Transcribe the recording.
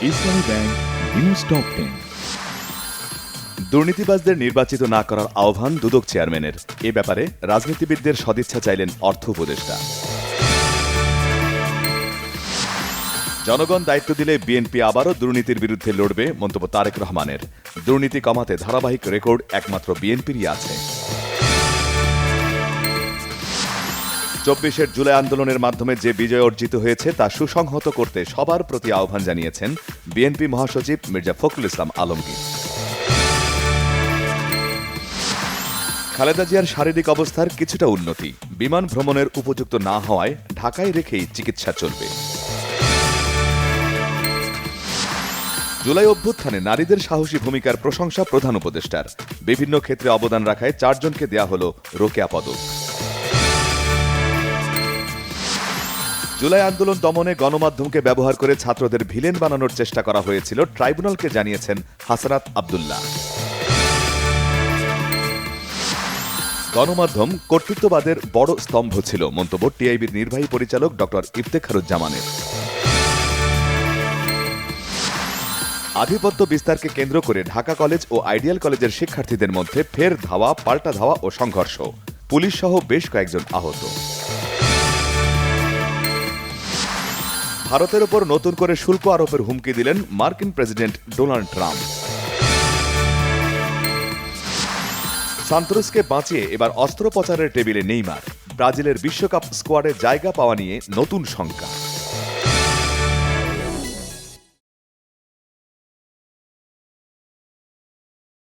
ইসলামী bank news top 10। দুর্নীতিবাজদের নির্বাচিত না করার আহ্বান দুদক চেয়ারম্যানের। এ ব্যাপারে রাজনীতিবিদদের সদিচ্ছা চাইলেন অর্থ উপদেষ্টা। জনগণ দায়িত্ব দিলে বিএনপি আবারও দুর্নীতির বিরুদ্ধে লড়বে, মন্তব্য তারেক রহমানের। দুর্নীতি কমাতে ধারাবাহিক রেকর্ড একমাত্র বিএনপিরই আছে। 24 জুলাই আন্দোলনের মাধ্যমে যে বিজয় অর্জিত হয়েছে তা সুসংহত করতে সবার প্রতি আহ্বান জানিয়েছেন বিএনপি মহাসচিব মির্জা ফখরুল ইসলাম আলমগীর। খালেদা জিয়ার শারীরিক অবস্থার কিছুটা উন্নতি, বিমান ভ্রমণের উপযুক্ত না হওয়ায় ঢাকায় রেখেই চিকিৎসা চলবে। জুলাই অভ্যুত্থানে নারীদের সাহসী ভূমিকার প্রশংসা প্রধান উপদেষ্টার। বিভিন্ন ক্ষেত্রে অবদান রাখায় 4 জনকে দেয়া হল রোকেয়া পদক। জুলাই আন্দোলন দমনে গণমাধ্যমকে ব্যবহার করে ছাত্রদের ভিলেন বানানোর চেষ্টা করা হয়েছিল, ট্রাইব্যুনালকে জানিয়েছেন হাসানাত আব্দুল্লাহ। গণমাধ্যম কর্তৃত্ববাদের বড় স্তম্ভ ছিল, মন্তব্য টিআইবির নির্বাহী পরিচালক ড ইফতেখারুজ্জামানের। আধিপত্য বিস্তারকে কেন্দ্র করে ঢাকা কলেজ ও আইডিয়াল কলেজের শিক্ষার্থীদের মধ্যে ফের ধাওয়া, পাল্টা ধাওয়া ও সংঘর্ষ, পুলিশ সহ বেশ কয়েকজন আহত। ভারতের উপর নতুন করে শুল্ক আরোপের হুমকি দিলেন মার্কিন প্রেসিডেন্ট ডোনাল্ড ট্রাম্প। সান্তোসকে বাঁচিয়ে এবার অস্ত্রোপচারের টেবিলে নেইমার। ব্রাজিলের বিশ্বকাপ স্কোয়াডে জায়গা পাওয়া নিয়ে নতুন শঙ্কা।